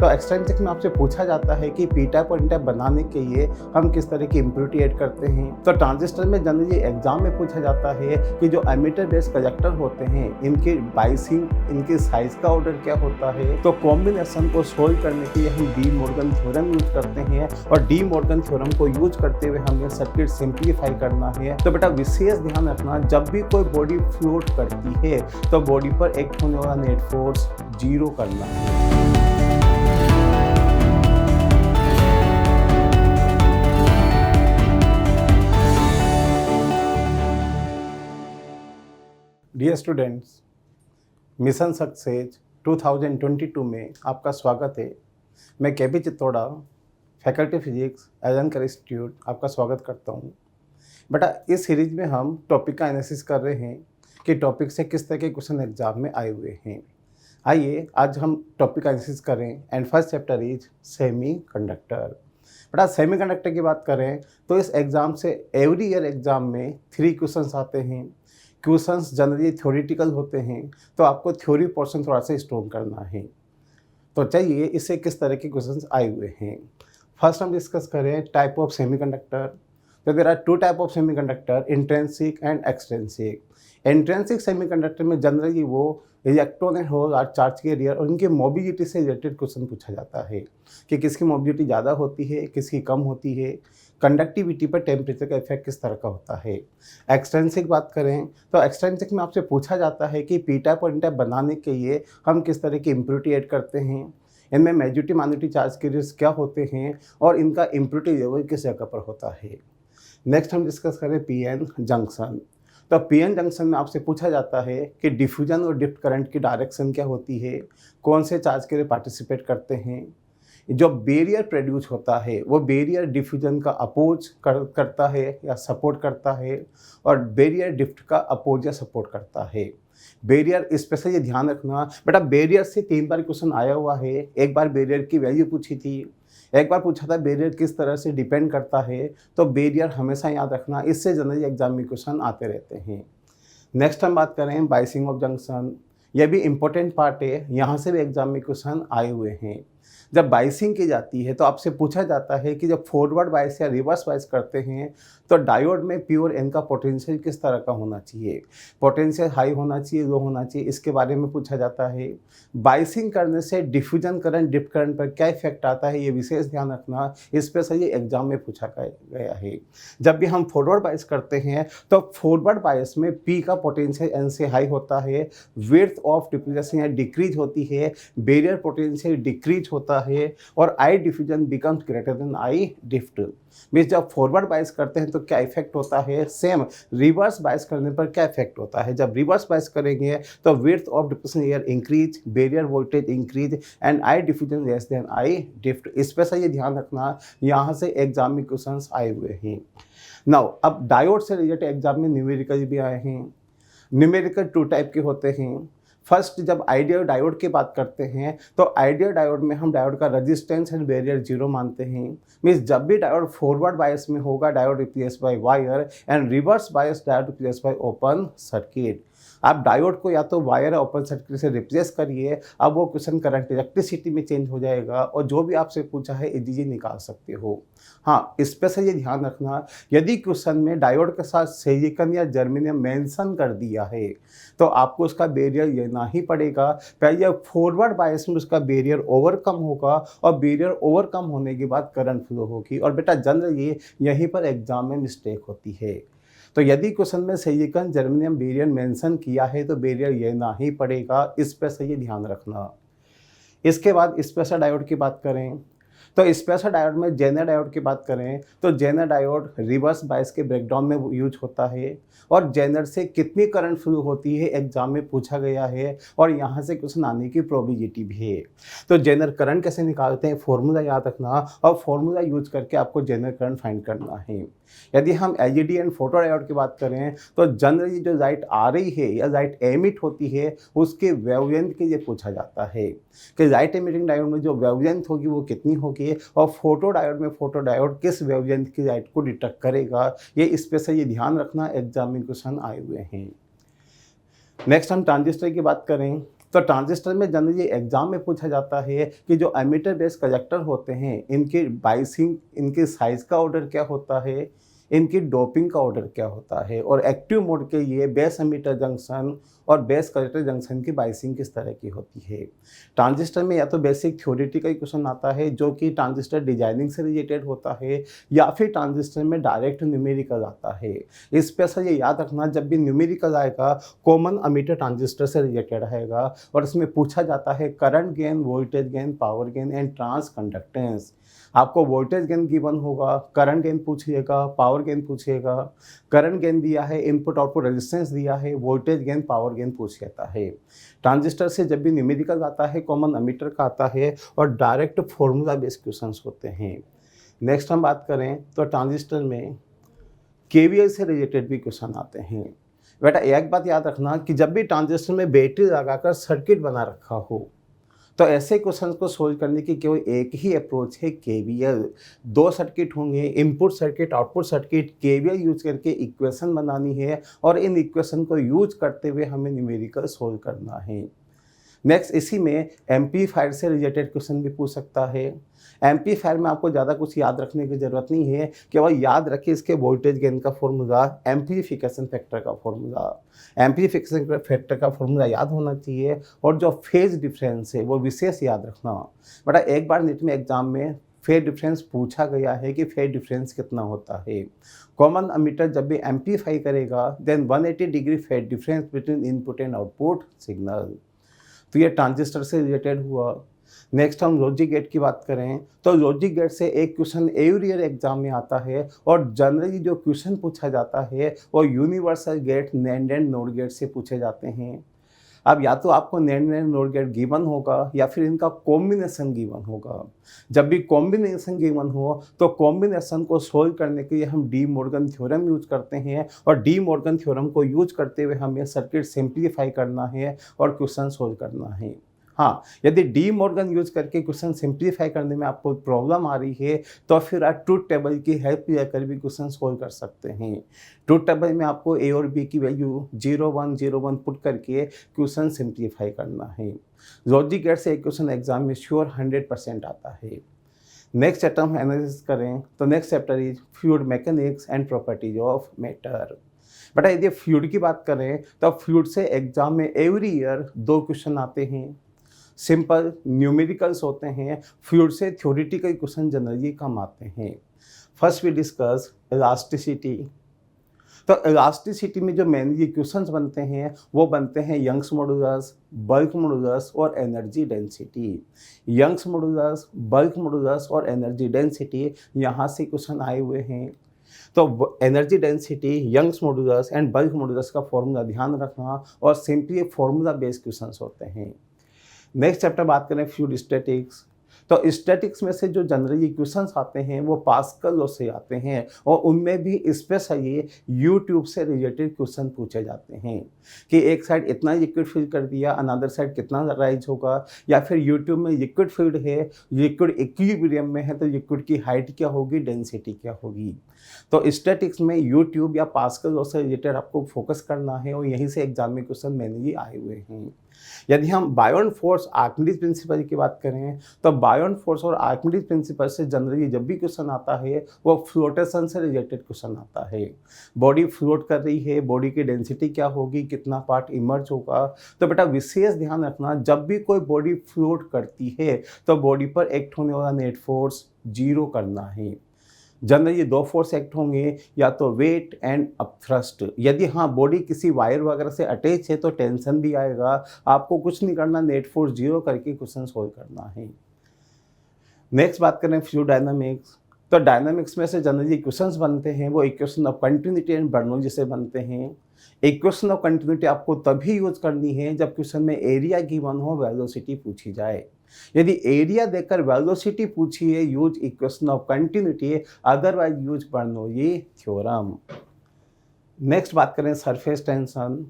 तो एक्सट्रिंसिक में आपसे पूछा जाता है कि पी टाइप और एन टाइप बनाने के लिए हम किस तरह की इम्प्योरिटी ऐड करते हैं। तो ट्रांजिस्टर में जनरली एग्जाम में पूछा जाता है कि जो एमिटर बेस्ड कलेक्टर होते हैं इनके बाइसिंग, इनके साइज का ऑर्डर क्या होता है। तो कॉम्बिनेशन को सोल्व करने के लिए हम डी मॉर्गन थ्योरम यूज करते हैं और डी मॉर्गन थ्योरम को यूज करते हुए हमें सर्किट सिंप्लीफाई करना है। तो बेटा विशेष ध्यान रखना, जब भी कोई बॉडी फ्लोट करती है तो बॉडी पर एक्ट होने वाला नेट फोर्स 0 करना है। डियर स्टूडेंट्स, मिशन सक्सेस 2022 में आपका स्वागत है। मैं के.पी. चित्तौड़ा, फैकल्टी फिजिक्स, एजनकर इंस्टीट्यूट, आपका स्वागत करता हूँ। बेटा इस सीरीज में हम टॉपिक का एनालिसिस कर रहे हैं कि टॉपिक से किस तरह के क्वेश्चन एग्जाम में आए हुए हैं। आइए आज हम टॉपिक का एनालिसिस करें and first chapter is semi conductor. बेटा सेमी कंडक्टर की बात करें तो इस एग्ज़ाम से एवरी ईयर एग्ज़ाम में 3 क्वेश्चंस आते हैं। क्वेश्चंस जनरली थ्योरेटिकल होते हैं, तो आपको थ्योरी पोर्शन थोड़ा सा स्ट्रॉन्ग करना है। तो चाहिए इससे किस तरह के क्वेश्चंस आए हुए हैं। फर्स्ट हम डिस्कस करें टाइप ऑफ सेमीकंडक्टर। तो there are 2 type of semiconductor, intrinsic and extrinsic. Intrinsic semiconductor में जनरली वो electron and hole are charge carrier और उनकी मोबिलिटी से रिलेटेड क्वेश्चन पूछा जाता है कि किसकी मोबिलिटी ज़्यादा होती है, किसकी कम होती है, कंडक्टिविटी पर टेम्परेचर का इफेक्ट किस तरह का होता है। एक्सट्रिंसिक बात करें तो एक्सट्रिंसिक में आपसे पूछा जाता है कि पी टाइप और एन टाइप बनाने के लिए हम किस तरह की इम्प्योरिटी ऐड करते हैं, इनमें मेजॉरिटी माइनॉरिटी चार्ज कैरियर्स क्या होते हैं और इनका इम्प्योरिटी लेवल किस जगह पर होता है। नेक्स्ट हम डिस्कस करें पी एन जंक्शन। तो पी एन जंक्शन में आपसे पूछा जाता है कि डिफ्यूजन और ड्रिफ्ट करंट की डायरेक्शन क्या होती है, कौन से चार्ज कैरियर पार्टिसिपेट करते हैं, जो बैरियर प्रोड्यूस होता है वो बैरियर डिफ्यूजन का अपोज करता है या सपोर्ट करता है और बैरियर ड्रिफ्ट का अपोज या सपोर्ट करता है। बैरियर स्पेशली ये ध्यान रखना बेटा, बैरियर से 3 बार क्वेश्चन आया हुआ है। एक बार बैरियर की वैल्यू पूछी थी, एक बार पूछा था बैरियर किस तरह से डिपेंड करता है। तो बैरियर हमेशा याद रखना, इससे जनरली एग्जाम में क्वेश्चन आते रहते हैं। नेक्स्ट हम बात करें बाइसिंग ऑफ जंक्शन। यह भी इम्पोर्टेंट पार्ट है, यहाँ से भी एग्जाम में क्वेश्चन आए हुए हैं। जब बाइसिंग की जाती है तो आपसे पूछा जाता है कि जब फॉरवर्ड बाइस या रिवर्स बाइस करते हैं तो डायोड में पी और एन का पोटेंशियल किस तरह का होना चाहिए, पोटेंशियल हाई होना चाहिए, लो होना चाहिए, इसके बारे में पूछा जाता है। बाइसिंग करने से डिफ्यूजन करंट, ड्रिफ्ट करंट पर क्या इफेक्ट आता है, ये विशेष ध्यान रखना, स्पेशली एग्जाम में पूछा गया है। जब भी हम फॉरवर्ड बाइस करते हैं तो फॉरवर्ड बाइस में पी का पोटेंशियल एन से हाई होता है, विड्थ ऑफ डिफ्यूजन या डिक्रीज होती है, बैरियर पोटेंशियल डिक्रीज होता है और I diffusion becomes greater than I drift. Means जब फॉरवर्ड बाइस करते हैं तो क्या इफेक्ट होता है, सेम रिवर्स बाइस करने पर क्या इफेक्ट होता है। जब रिवर्स बाइस करेंगे तो width of diffusion air increase, barrier voltage increase and I diffusion less than I drift. Specially ये ध्यान रखना, यहाँ से एग्जाम में क्वेश्चंस आए हुए हैं। नाउ अब डायोड से रिलेटेड एग्जाम में न्यूमेरिकल भी आए हैं। न्यूमेरिकल 2 टाइप के होते हैं। फर्स्ट जब आइडियल डायोड की बात करते हैं तो आइडियल डायोड में हम डायोड का रेजिस्टेंस एंड बैरियर 0 मानते हैं। मीन्स जब भी डायोड फॉरवर्ड बायस में होगा diode replace by wire and reverse bias diode replace by open circuit. आप डायोड को या तो वायर या ओपन सर्किट से रिप्लेस करिए, अब वो क्वेश्चन करंट इलेक्ट्रिसिटी में चेंज हो जाएगा और जो भी आपसे पूछा है इजीली निकाल सकते हो। हाँ, स्पेशल ये ध्यान रखना, यदि क्वेश्चन में डायोड के साथ सिलिकॉन या जर्मेनियम मेंशन कर दिया है तो आपको उसका बैरियर लेना ही पड़ेगा। पहले फॉरवर्ड बायस में उसका बैरियर ओवरकम होगा और बैरियर ओवरकम होने के बाद करंट फ्लो होगी। और बेटा जनरली यहीं पर एग्जाम में मिस्टेक होती है। तो यदि क्वेश्चन में सिलिकॉन जर्मेनियम बैरियर मेंशन किया है तो बैरियर लेना ही पड़ेगा, इस पर सही ध्यान रखना। इसके बाद स्पेशल डायोड की बात करें तो स्पेशल डायोड में जेनर डायोड की बात करें तो जेनर डायोड रिवर्स बायस के ब्रेकडाउन में यूज होता है और जेनर से कितनी करंट फ्लो होती है एग्जाम में पूछा गया है और यहाँ से क्वेश्चन आने की प्रोबेबिलिटी भी है। तो जेनर करंट कैसे निकालते हैं, फॉर्मूला याद रखना और फॉर्मूला यूज करके आपको जेनर करंट फाइंड करना है। यदि हम एलईडी एंड फोटो डायोड की बात करें तो जनरली जो लाइट आ रही है या लाइट एमिट होती है उसके वेवलेंथ के लिए पूछा जाता है कि लाइट एमिटिंग डायोड में जो वेवलेंथ होगी वो कितनी होगी और फोटो डायोड में फोटो डायोड किस वेवलेंथ की लाइट को डिटेक्ट करेगा। ये स्पेशली ध्यान रखना, एग्जाम में क्वेश्चन आए हुए हैं। नेक्स्ट हम ट्रांजिस्टर की बात करें तो ट्रांजिस्टर में जनरली एग्जाम में पूछा जाता है कि जो एमिटर बेस कलेक्टर होते हैं इनके बाइसिंग, इनके साइज का ऑर्डर क्या होता है, इनकी डोपिंग का ऑर्डर क्या होता है, और एक्टिव मोड के लिए बेस एमिटर जंक्शन और बेस कलेक्टर जंक्शन की बाइसिंग किस तरह की होती है। ट्रांजिस्टर में या तो बेसिक थ्योरेटिकल क्वेश्चन आता है जो कि ट्रांजिस्टर डिजाइनिंग से रिलेटेड होता है, या फिर ट्रांजिस्टर में डायरेक्ट न्यूमेरिकल आता है। स्पेशल ये याद रखना, जब भी न्यूमेरिकल आएगा कॉमन एमिटर ट्रांजिस्टर से रिलेटेड रहेगा, और इसमें पूछा जाता है current gain, voltage gain, power gain and transconductance. आपको वोल्टेज गेन गिवन होगा, करंट गेन पूछिएगा, पावर गेन पूछिएगा। करंट गेन दिया है, इनपुट आउटपुट रेजिस्टेंस दिया है, वोल्टेज गेन, पावर गेन पूछ जाता है। ट्रांजिस्टर से जब भी न्यूमेरिकल आता है कॉमन एमिटर का आता है, और डायरेक्ट फॉर्मूला बेस्ड क्वेश्चंस होते हैं। नेक्स्ट हम बात करें तो ट्रांजिस्टर में केवीएल से रिलेटेड भी क्वेश्चन आते हैं। बेटा एक बात याद रखना कि जब भी ट्रांजिस्टर में बैटरी लगाकर सर्किट बना रखा हो तो ऐसे क्वेश्चंस को सोल्व करने की केवल एक ही अप्रोच है, केवीएल। दो सर्किट होंगे, input circuit, output circuit, KVL use करके इक्वेशन बनानी है, और इन इक्वेशन को यूज करते हुए हमें न्यूमेरिकल सोल्व करना है। नेक्स्ट इसी में एम्पलीफायर से रिलेटेड क्वेश्चन भी पूछ सकता है। एम्पलीफायर में आपको ज़्यादा कुछ याद रखने की ज़रूरत नहीं है, केवल याद रखिए इसके वोल्टेज गेन का फॉर्मूला, एम्पलीफिकेशन फैक्टर का फॉर्मूला। एम्पलीफिकेशन फैक्टर का फॉर्मूला याद होना चाहिए, और जो फेज डिफरेंस है वो विशेष याद रखना। बेटा एक बार नीट में एग्जाम में फेज डिफरेंस पूछा गया है कि फेज डिफरेंस कितना होता है। कॉमन एमिटर जब भी एम्पलीफाई करेगा then 180 degree phase difference between input and output signal. तो ये ट्रांजिस्टर से रिलेटेड हुआ। नेक्स्ट हम लॉजिक गेट की बात करें तो लॉजिक गेट से एक क्वेश्चन एवरी ईयर एग्जाम में आता है, और जनरली जो क्वेश्चन पूछा जाता है वो universal gate, NAND and NOR gate से पूछे जाते हैं। अब या तो आपको NAND and NOR gate given होगा, या फिर इनका कॉम्बिनेशन गिवन होगा। जब भी कॉम्बिनेशन गिवन हो तो कॉम्बिनेशन को सोल्व करने के लिए हम डी मॉर्गन थ्योरम यूज करते हैं, और डी मॉर्गन थ्योरम को यूज करते हुए हमें सर्किट सिंप्लीफाई करना है और क्वेश्चन सोल्व करना है। हाँ, यदि डी मॉर्गन यूज करके क्वेश्चन सिंप्लीफाई करने में आपको प्रॉब्लम आ रही है तो फिर आप ट्रूथ टेबल की हेल्प लेकर भी क्वेश्चन सोल्व कर सकते हैं। ट्रूथ टेबल में आपको ए और बी की वैल्यू 0 1 0 1 पुट करके क्वेश्चन सिंप्लीफाई करना है। लॉजिक गेट से एक क्वेश्चन एग्जाम में श्योर 100% आता है। नेक्स्ट चैप्टर हम एनालिसिस करें तो next chapter is fluid mechanics and properties of matter. बेटा यदि फ्लूइड की बात करें तो फ्लूइड से एग्जाम में एवरी ईयर 2 क्वेश्चन आते हैं। सिंपल न्यूमेरिकल्स होते हैं, फ्लूइड से थ्योरेटिकल क्वेश्चन जनरली कम आते हैं। First we discuss elasticity. तो इलास्टिसिटी में जो मेनली क्वेश्चंस बनते हैं वो बनते हैं यंग्स मॉडुलस, बल्क मॉडुलस और energy density. Young's modulus, bulk modulus और एनर्जी डेंसिटी यहाँ से क्वेश्चन आए हुए हैं। तो energy density, Young's modulus and bulk modulus का फॉर्मूला ध्यान रखना, और सिंपली फॉर्मूला बेस्ड क्वेश्चंस होते हैं। नेक्स्ट चैप्टर बात करें फ्लूइड स्टैटिक्स। तो स्टैटिक्स में से जो जनरली क्वेश्चंस आते हैं वो पास्कल लॉ से आते हैं, और उनमें भी स्पेशली यूट्यूब से रिलेटेड क्वेश्चन पूछे जाते हैं कि एक साइड इतना लिक्विड फिल कर दिया, अनदर साइड कितना राइज होगा, या फिर यूट्यूब में लिक्विड फील्ड है, लिक्विड इक्विलिब्रियम में है तो लिक्विड की हाइट क्या होगी, डेंसिटी क्या होगी। तो स्टैटिक्स में यूट्यूब या पास्कल लॉ से रिलेटेड आपको फोकस करना है, और यहीं से एग्जाम में क्वेश्चन मेनली आए हुए हैं। यदि हम बायोन फोर्स आर्किमिडीज प्रिंसिपल की बात करें तो बायोन फोर्स और आर्किमिडीज प्रिंसिपल से जनरली जब भी क्वेश्चन आता है वो फ्लोटेशन से रिलेटेड क्वेश्चन आता है। बॉडी फ्लोट कर रही है, बॉडी की डेंसिटी क्या होगी, कितना पार्ट इमर्ज होगा। तो बेटा विशेष ध्यान रखना, जब भी कोई बॉडी फ्लोट करती है तो बॉडी पर एक्ट होने वाला नेट फोर्स 0 करना है। जनरली 2 फोर्स एक्ट होंगे, या तो वेट एंड अपथ्रस्ट। यदि हाँ बॉडी किसी वायर वगैरह से अटैच है तो टेंशन भी आएगा। आपको कुछ नहीं करना, नेट फोर्स 0 करके क्वेश्चन सोल्व करना है। नेक्स्ट बात करें फ्लूइड डायनामिक्स। तो डायनामिक्स में से जनरली क्वेश्चंस बनते हैं वो equation of continuity and Bernoulli से बनते हैं। इक्वेशन ऑफ कंटिन्यूटी आपको तभी यूज करनी है जब क्वेश्चन में एरिया गिवन हो, वेलोसिटी पूछी जाए। यदि एरिया देकर वेलोसिटी पूछी है, use equation of continuity, otherwise use Bernoulli theorem. Next बात करें सरफेस टेंशन।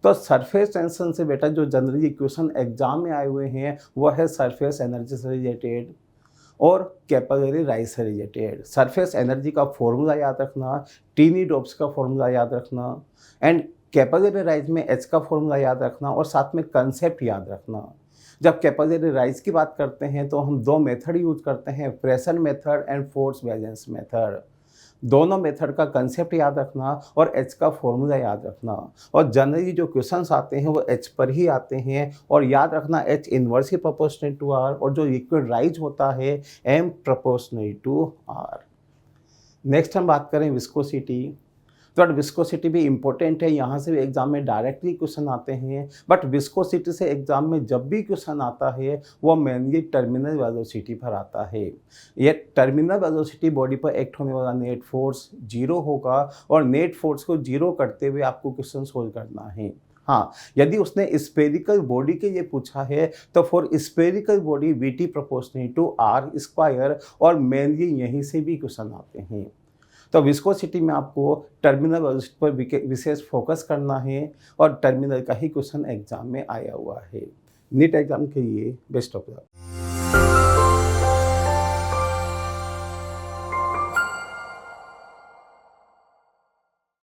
तो सरफेस टेंशन से बेटा जो जनरली क्वेश्चन एग्जाम में आए हुए हैं वो है सरफेस एनर्जी से रिलेटेड और कैपिलरी राइज से रिलेटेड। सरफेस एनर्जी का फॉर्मूला याद रखना, टीनी डॉप्स का फॉर्मूला याद रखना, एंड कैपेसिटी राइज में एच का फॉर्मूला याद रखना और साथ में कंसेप्ट याद रखना। जब कैपेसिटी राइज की बात करते हैं तो हम दो मेथड यूज करते हैं, pressure method and force balance method. दोनों मेथड का कंसेप्ट याद रखना और एच का फॉर्मूला याद रखना। और जनरली जो क्वेश्चंस आते हैं वो एच पर ही आते हैं, और याद रखना H inversely proportional to R, और जो लिक्विड राइज होता है M proportional to R. Next हम बात करें विस्कोसिटी। तो विस्कोसिटी भी इम्पोर्टेंट है, यहाँ से भी एग्जाम में डायरेक्टली क्वेश्चन आते हैं, बट विस्कोसिटी से एग्जाम में जब भी क्वेश्चन आता है वो मेनली टर्मिनल वेलोसिटी पर आता है। ये टर्मिनल वेलोसिटी बॉडी पर एक्ट होने वाला नेट फोर्स 0 होगा, और नेट फोर्स को 0 करते हुए आपको क्वेश्चन सोल्व करना है। हाँ, यदि उसने स्पेरिकल बॉडी के लिए पूछा है तो for spherical body VT proportional to R square, और मेनली यहीं से भी क्वेश्चन आते हैं। तो विस्कोसिटी में आपको टर्मिनल वेलोसिटी पर विशेष फोकस करना है, और टर्मिनल का ही क्वेश्चन एग्जाम में आया हुआ है। नीट एग्जाम के लिए बेस्ट ऑफ लक।